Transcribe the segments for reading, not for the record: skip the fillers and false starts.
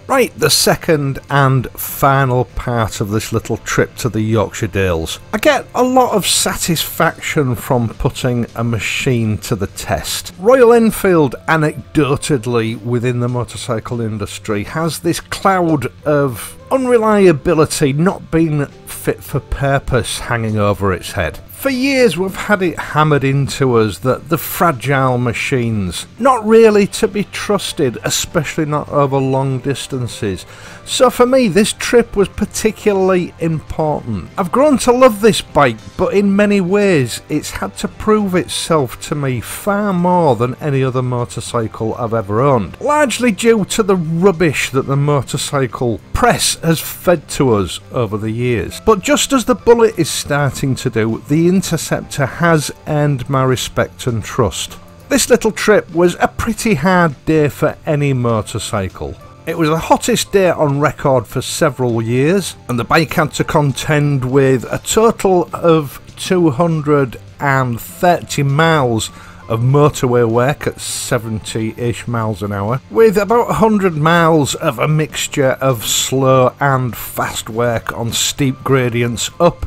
Right, the second and final part of this little trip to the Yorkshire Dales. I get a lot of satisfaction from putting a machine to the test. Royal Enfield, anecdotally within the motorcycle industry, has this cloud of unreliability, not being fit for purpose hanging over its head. For years we've had it hammered into us that the fragile machines, not really to be trusted, especially not over long distances. So for me this trip was particularly important. I've grown to love this bike, but in many ways it's had to prove itself to me far more than any other motorcycle I've ever owned. Largely due to the rubbish that the motorcycle press has fed to us over the years. But just as the Bullet is starting to do, the Interceptor has earned my respect and trust. This little trip was a pretty hard day for any motorcycle. It was the hottest day on record for several years, and the bike had to contend with a total of 230 miles of motorway work at 70-ish miles an hour, with about 100 miles of a mixture of slow and fast work on steep gradients up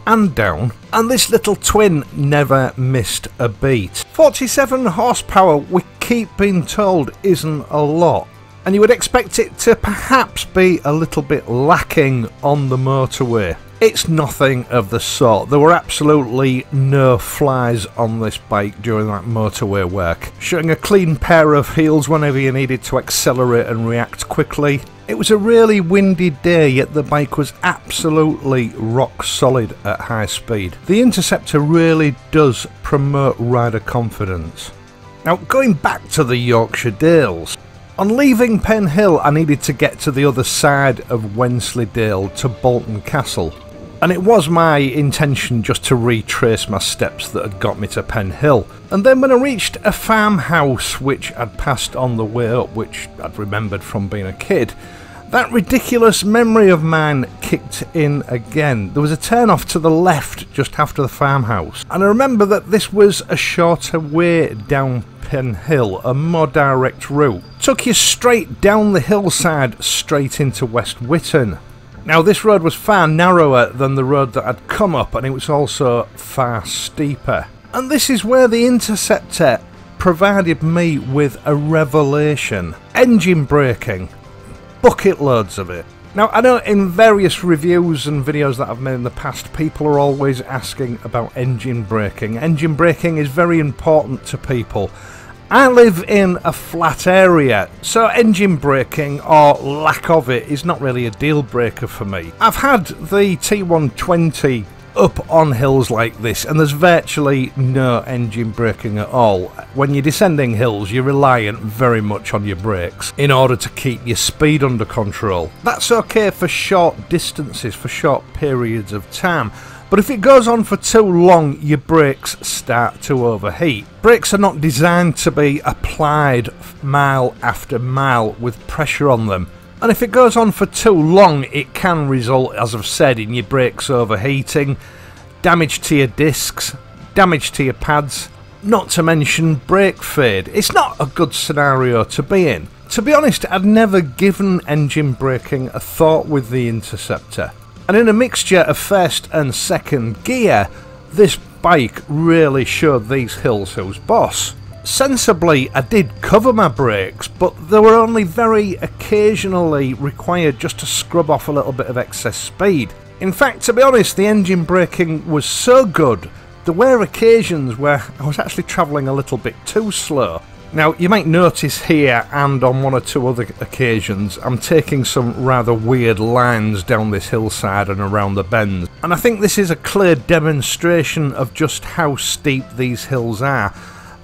and down, and this little twin never missed a beat. 47 horsepower, we keep being told, isn't a lot, and you would expect it to perhaps be a little bit lacking on the motorway. It's nothing of the sort. There were absolutely no flies on this bike during that motorway work, showing a clean pair of heels whenever you needed to accelerate and react quickly. It was a really windy day, yet the bike was absolutely rock solid at high speed. The Interceptor really does promote rider confidence. Now, going back to the Yorkshire Dales, on leaving Pen Hill I needed to get to the other side of Wensleydale to Bolton Castle, and it was my intention just to retrace my steps that had got me to Pen Hill. And then when I reached a farmhouse which I'd passed on the way up, which I'd remembered from being a kid, that ridiculous memory of mine kicked in again. There was a turn off to the left just after the farmhouse, and I remember that this was a shorter way down Pen Hill, a more direct route. Took you straight down the hillside straight into West Witton. Now this road was far narrower than the road that I'd come up, and it was also far steeper. And this is where the Interceptor provided me with a revelation. Engine braking. Bucket loads of it. Now I know in various reviews and videos that I've made in the past, people are always asking about engine braking. Engine braking is very important to people. I live in a flat area, so engine braking, or lack of it, is not really a deal breaker for me. I've had the T120 up on hills like this, and there's virtually no engine braking at all. When you're descending hills, you're reliant very much on your brakes in order to keep your speed under control. That's okay for short distances, for short periods of time. But if it goes on for too long, your brakes start to overheat. Brakes are not designed to be applied mile after mile with pressure on them. And if it goes on for too long, it can result, as I've said, in your brakes overheating, damage to your discs, damage to your pads, not to mention brake fade. It's not a good scenario to be in. To be honest, I'd never given engine braking a thought with the Interceptor. And in a mixture of first and second gear, this bike really showed these hills who's boss. Sensibly, I did cover my brakes, but they were only very occasionally required just to scrub off a little bit of excess speed. In fact, to be honest, the engine braking was so good, there were occasions where I was actually travelling a little bit too slow. Now, you might notice here, and on one or two other occasions, I'm taking some rather weird lines down this hillside and around the bends. And I think this is a clear demonstration of just how steep these hills are.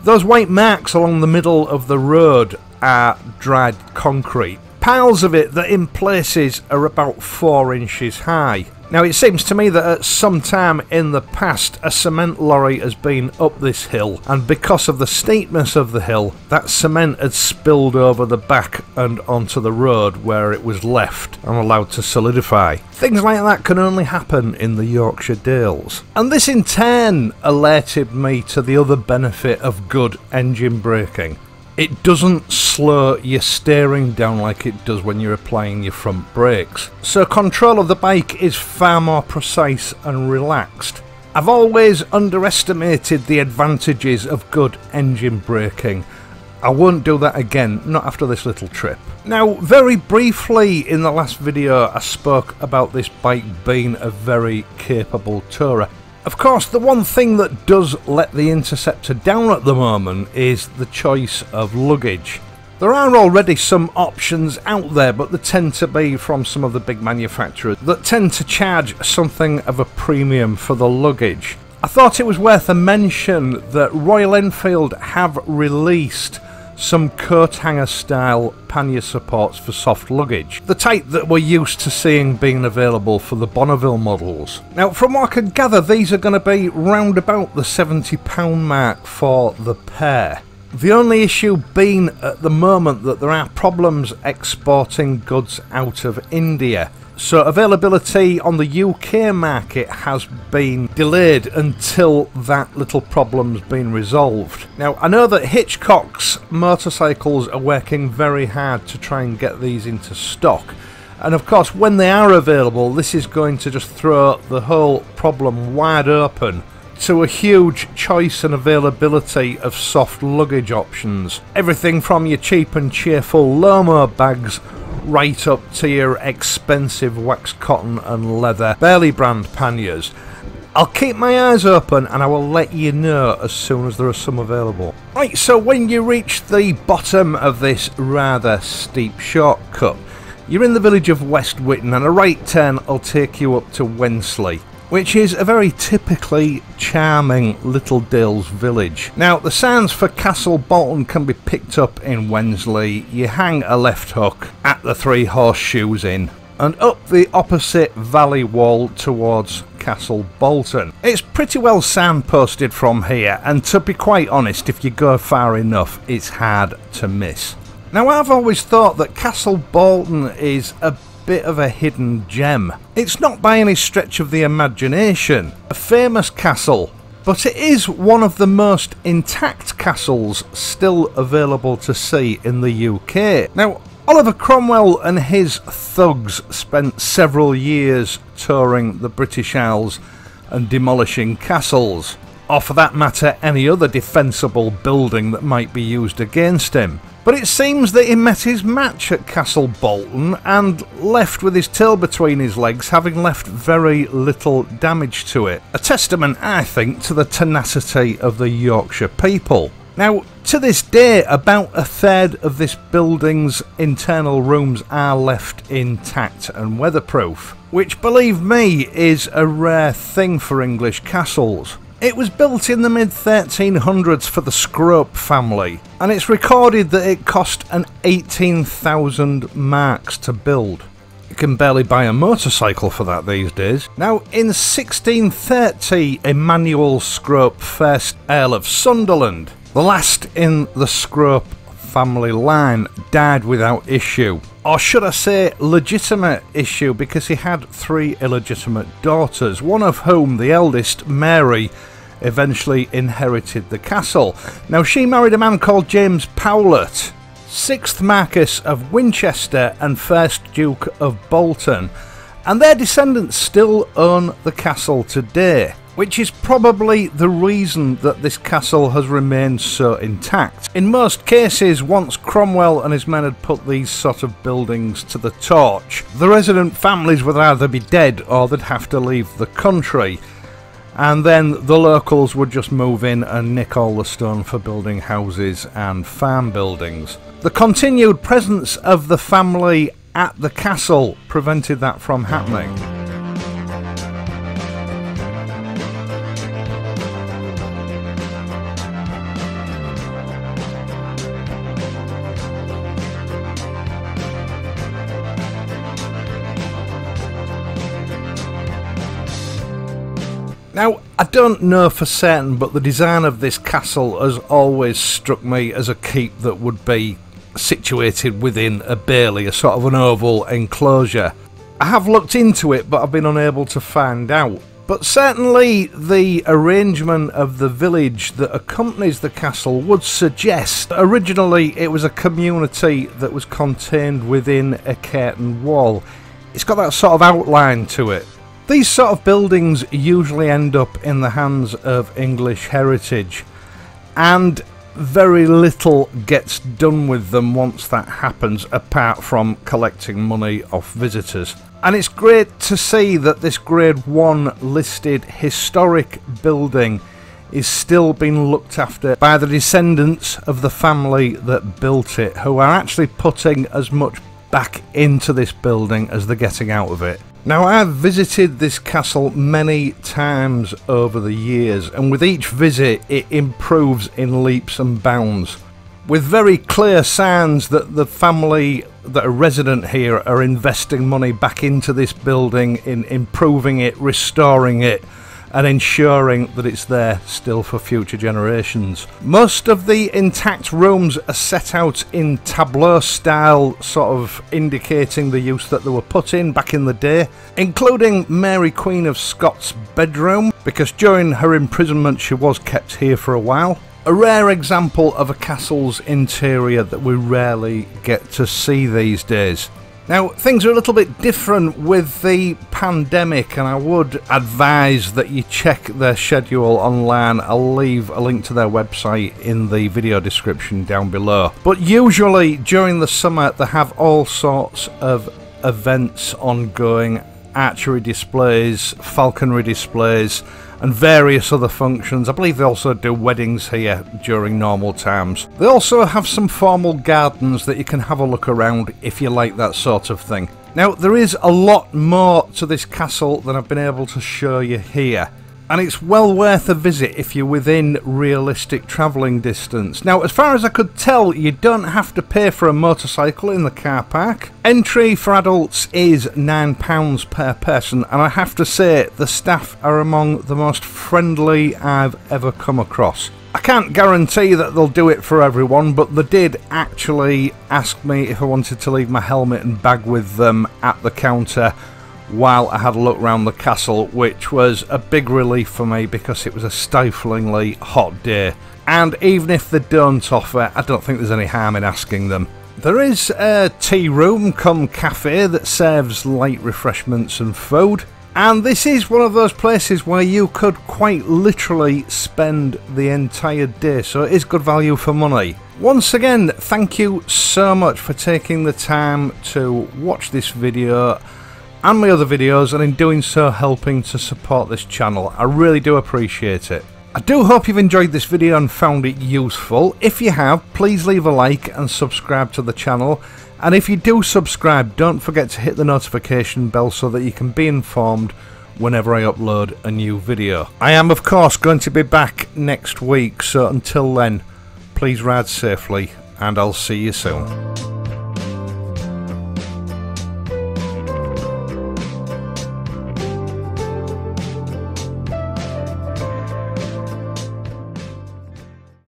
Those white marks along the middle of the road are dried concrete. Piles of it that in places are about 4 inches high. Now it seems to me that at some time in the past a cement lorry has been up this hill, and because of the steepness of the hill, that cement had spilled over the back and onto the road where it was left and allowed to solidify. Things like that can only happen in the Yorkshire Dales. And this in turn alerted me to the other benefit of good engine braking. It doesn't slow your steering down like it does when you're applying your front brakes, so control of the bike is far more precise and relaxed. I've always underestimated the advantages of good engine braking. I won't do that again, not after this little trip. Now, very briefly in the last video I spoke about this bike being a very capable tourer. Of course, the one thing that does let the Interceptor down at the moment is the choice of luggage. There are already some options out there, but they tend to be from some of the big manufacturers that tend to charge something of a premium for the luggage. I thought it was worth a mention that Royal Enfield have released some coat hanger style pannier supports for soft luggage, the type that we're used to seeing being available for the Bonneville models. Now, from what I can gather, these are going to be round about the £70 mark for the pair. The only issue being at the moment that there are problems exporting goods out of India. So availability on the UK market has been delayed until that little problem's been resolved. Now, I know that Hitchcock's motorcycles are working very hard to try and get these into stock. And of course, when they are available, this is going to just throw the whole problem wide open to a huge choice and availability of soft luggage options. Everything from your cheap and cheerful Lomo bags right up to your expensive wax cotton and leather Burley brand panniers. I'll keep my eyes open and I will let you know as soon as there are some available. Right, so when you reach the bottom of this rather steep shortcut, you're in the village of West Witton and a right turn will take you up to Wensley, which is a very typically charming little Dales village. Now, the signs for Castle Bolton can be picked up in Wensley. You hang a left hook at the Three Horseshoes Inn and up the opposite valley wall towards Castle Bolton. It's pretty well signposted from here, and to be quite honest, if you go far enough, it's hard to miss. Now, I've always thought that Castle Bolton is a bit of a hidden gem. It's not by any stretch of the imagination a famous castle, but it is one of the most intact castles still available to see in the UK. Now, Oliver Cromwell and his thugs spent several years touring the British Isles and demolishing castles, or for that matter any other defensible building that might be used against him. But it seems that he met his match at Castle Bolton and left with his tail between his legs, having left very little damage to it. A testament, I think, to the tenacity of the Yorkshire people. Now, to this day, about a third of this building's internal rooms are left intact and weatherproof, which, believe me, is a rare thing for English castles. It was built in the mid-1300s for the Scrope family, and it's recorded that it cost an 18,000 marks to build. You can barely buy a motorcycle for that these days. Now, in 1630, Emmanuel Scrope, 1st Earl of Sunderland, the last in the Scrope family line, died without issue. Or should I say legitimate issue, because he had 3 illegitimate daughters, one of whom, the eldest, Mary, eventually inherited the castle. Now, she married a man called James Powlett, 6th Marquess of Winchester and 1st Duke of Bolton, and their descendants still own the castle today, which is probably the reason that this castle has remained so intact. In most cases, once Cromwell and his men had put these sort of buildings to the torch, the resident families would either be dead or they'd have to leave the country, and then the locals would just move in and nick all the stone for building houses and farm buildings. The continued presence of the family at the castle prevented that from happening. Now, I don't know for certain, but the design of this castle has always struck me as a keep that would be situated within a bailey, a sort of an oval enclosure. I have looked into it, but I've been unable to find out. But certainly the arrangement of the village that accompanies the castle would suggest originally it was a community that was contained within a curtain wall. It's got that sort of outline to it. These sort of buildings usually end up in the hands of English heritage, and very little gets done with them once that happens, apart from collecting money off visitors. And it's great to see that this Grade 1 listed historic building is still being looked after by the descendants of the family that built it, who are actually putting as much back into this building as they're getting out of it. Now, I've visited this castle many times over the years, and with each visit it improves in leaps and bounds, with very clear signs that the family that are resident here are investing money back into this building, in improving it, restoring it, and ensuring that it's there still for future generations. Most of the intact rooms are set out in tableau style, sort of indicating the use that they were put in back in the day, including Mary Queen of Scots' bedroom, because during her imprisonment she was kept here for a while. A rare example of a castle's interior that we rarely get to see these days. Now, things are a little bit different with the pandemic, and I would advise that you check their schedule online. I'll leave a link to their website in the video description down below. But usually during the summer they have all sorts of events ongoing, archery displays, falconry displays, and various other functions. I believe they also do weddings here during normal times. They also have some formal gardens that you can have a look around if you like that sort of thing. Now, there is a lot more to this castle than I've been able to show you here, and it's well worth a visit if you're within realistic travelling distance. Now, as far as I could tell, you don't have to pay for a motorcycle in the car park. Entry for adults is £9 per person, and I have to say the staff are among the most friendly I've ever come across. I can't guarantee that they'll do it for everyone, but they did actually ask me if I wanted to leave my helmet and bag with them at the counter while I had a look around the castle, which was a big relief for me because it was a stiflingly hot day. And even if they don't offer, I don't think there's any harm in asking them. There is a tea room cum cafe that serves light refreshments and food, and this is one of those places where you could quite literally spend the entire day, so it is good value for money. Once again, thank you so much for taking the time to watch this video and my other videos, and in doing so helping to support this channel. I really do appreciate it. I do hope you've enjoyed this video and found it useful. If you have, please leave a like and subscribe to the channel, and if you do subscribe, don't forget to hit the notification bell so that you can be informed whenever I upload a new video. I am of course going to be back next week, so until then, please ride safely and I'll see you soon.